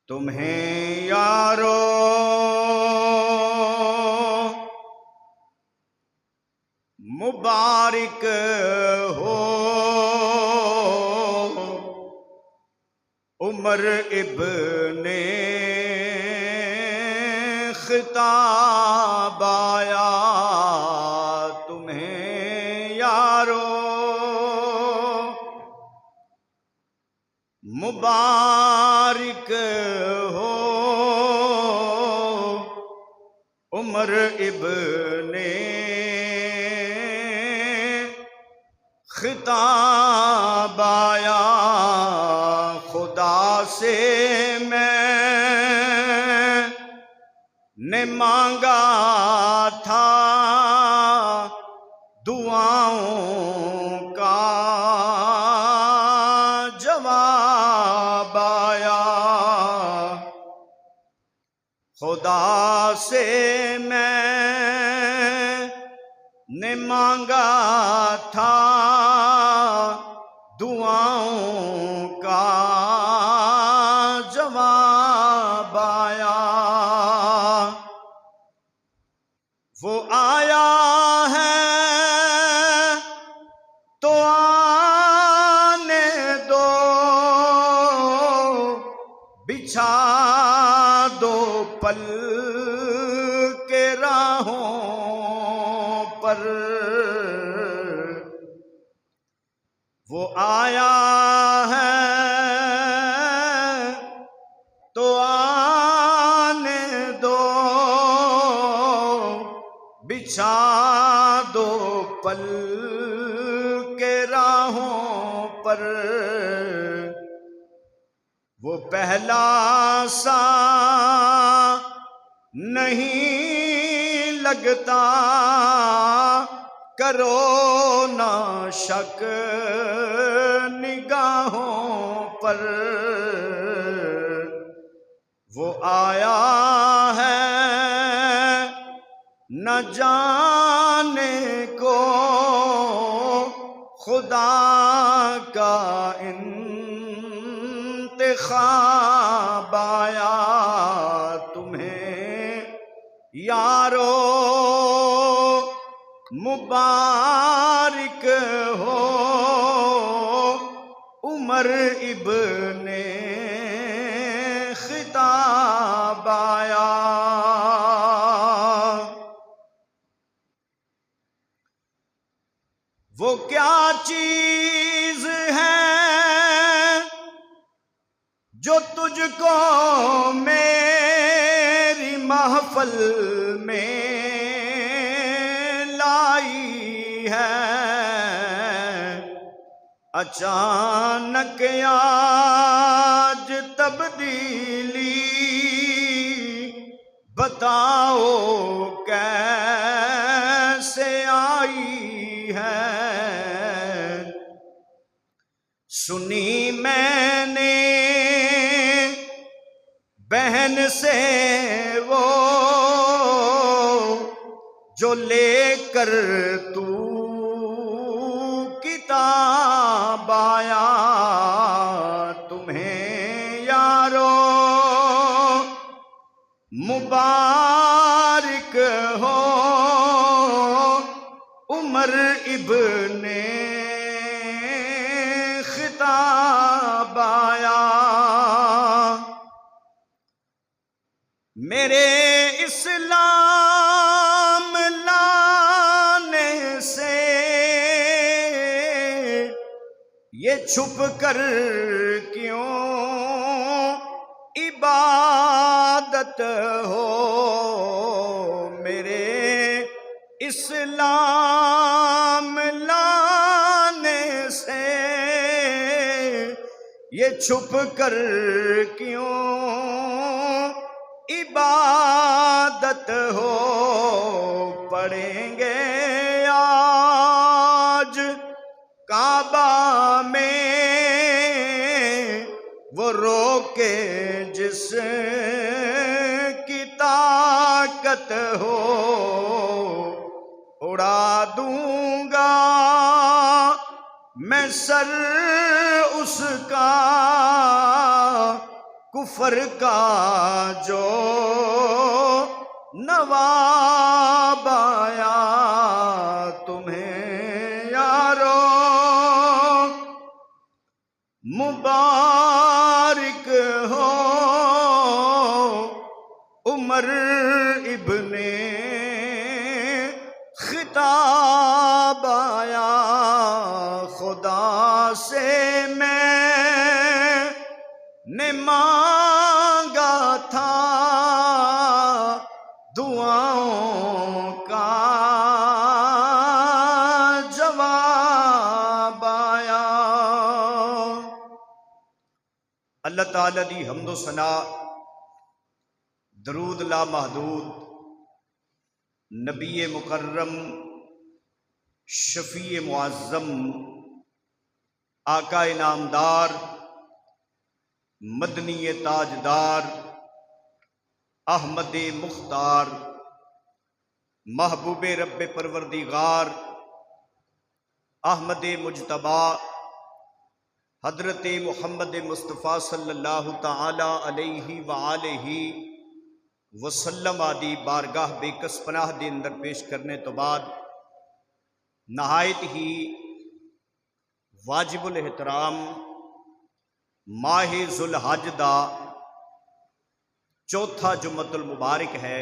تمہیں یارو مبارک ہو عمر ابن خطاب آیا تمہیں یارو مبارک ہو عمر ابن خطاب آیا خدا سے میں نے مانگا تھا دعاؤں کا جواب آیا خدا سے میں نے مانگا تھا دعاؤں کا جواب آیا وہ آیا ہے تو آنے دو بچھا دو پل کے راہوں پر وہ آیا ہے تو آنے دو بچھا دو پل کے راہوں پر وہ پہلا سا نہیں لگتا کرو نہ شک نگاہوں پر وہ آیا ہے نہ جانے کو خدا کا انتخاب آیا تمہیں یارو مبارک ہو عمر ابن خطاب آیا وہ کیا چیز ہے جو تجھ کو میری محفل میں لائی ہے اچانک آج تبدیلی بتاؤ کیسے آئی ہے سنی میں نے بہن سے وہ جو لے کر تو کتاب آیا تمہیں یارو مبارک ہو عمر ابن خطاب آیا میرے اسلام لانے سے یہ چھپ کر کیوں عبادت ہو میرے اسلام لانے سے یہ چھپ کر کیوں عبادت ہو پڑھیں گے آج کعبہ میں وہ روکے جس کی طاقت ہو اڑا دوں گا میں سر اس کا کفر کا جو نواب آیا تمہیں یارو مبارک ہو عمر ابن خطاب آیا خدا سے میں نے مانگا تھا دعاؤں کا جواب آیا۔ اللہ تعالی دی حمد و ثنا درود لا محدود نبی مکرم شفیع معظم آقا انعامدار مدنی تاجدار احمد مختار محبوب رب پروردگار احمد مجتبی حضرت محمد مصطفیٰ صلی اللہ تعالی علیہ وآلہ وسلم آدی بارگاہ بے کس پناہ دے اندر پیش کرنے تو بعد نہایت ہی واجب الاحترام ماہ ذوالحج دا چوتھا جمعۃ المبارک ہے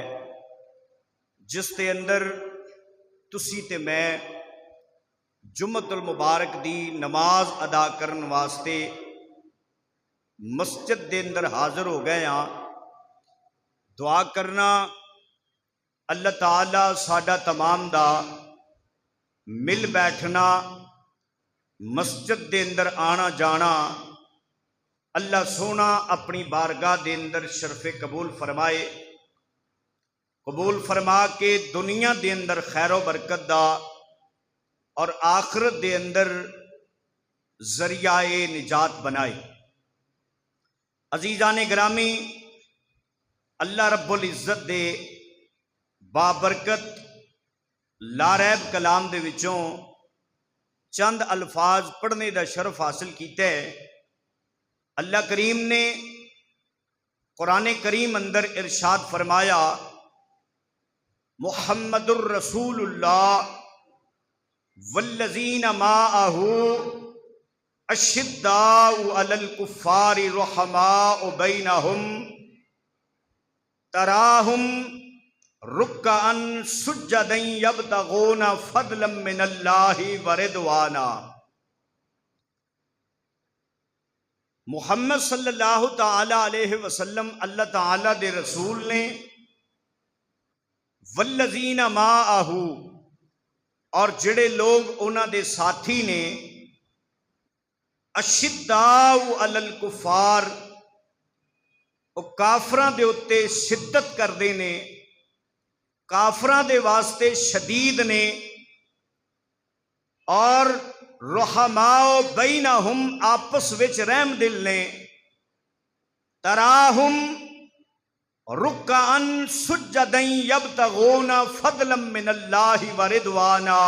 جس دے اندر تسی تے میں جمعۃ المبارک دی نماز ادا کرن واسطے مسجد دے اندر حاضر ہو گئے ہاں۔ دعا کرنا اللہ تعالی ساڈا تمام دا مل بیٹھنا مسجد دے اندر آنا جانا اللہ سونا اپنی بارگاہ دے اندر شرف قبول فرمائے، قبول فرما کے دنیا دے اندر خیر و برکت دا اور آخرت دے اندر ذریعہ نجات بنائے۔ عزیزان گرامی، اللہ رب العزت دے بابرکت لاریب کلام دے وچوں چند الفاظ پڑھنے دا شرف حاصل کیتا ہے۔ اللہ کریم نے قرآن کریم اندر ارشاد فرمایا محمد الرسول اللہ والذین معہ اشداء علی الکفار رحماء بینہم تراہم رکعا سجدا یبتغون فضلا من اللہ ورضوانا۔ محمد صلی اللہ تعالی علیہ وسلم اللہ تعالی دے رسول نے والذین معہ اور جڑے لوگ انہاں دے ساتھی نے اشداء علی الکفار وہ کافراں دے اتے شدت کردے نے، کافراں دے واسطے شدید نے، اور رحماء بینہم آپس وچ رحم دل نے، تراہم رکعا سجدا یبتغون فضلا من اللہ ورضوانا،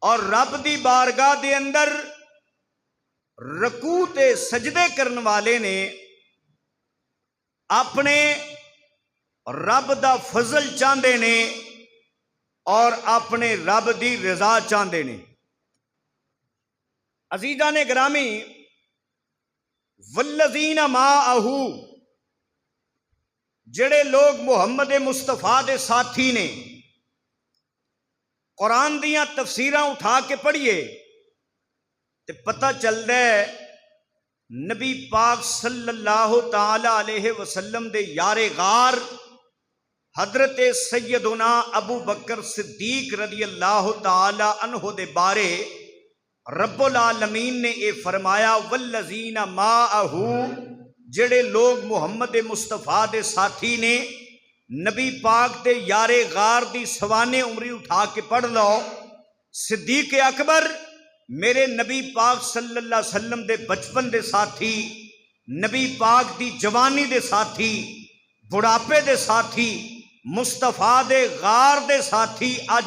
اور رب دی بارگاہ دے اندر رکوع تے سجدے کرن والے نے اپنے رب دا فضل چاہندے نے اور اپنے رب دی رضا چاہندے نے۔ عزیزان گرامی، والذین معہ جڑے لوگ محمد مصطفیٰ دے ساتھی نے، قرآن دیاں تفسیراں اٹھا کے پڑھیے تے پتہ چلدا ہے نبی پاک صلی اللہ تعالی علیہ وسلم دے یار غار حضرت سیدنا ابو بکر صدیق رضی اللہ تعالی عنہ دے بارے رب العالمین نے اے فرمایا والذین معہ جڑے لوگ محمد مصطفیٰ دے ساتھی نے، نبی پاک دے یار غار دی سوانے عمری اٹھا کے پڑھ لو۔ صدیق اکبر میرے نبی پاک صلی اللہ علیہ وسلم دے بچپن دے ساتھی، نبی پاک دی جوانی دے ساتھی، بڑھاپے دے ساتھی، مصطفیٰ دے غار دے ساتھی،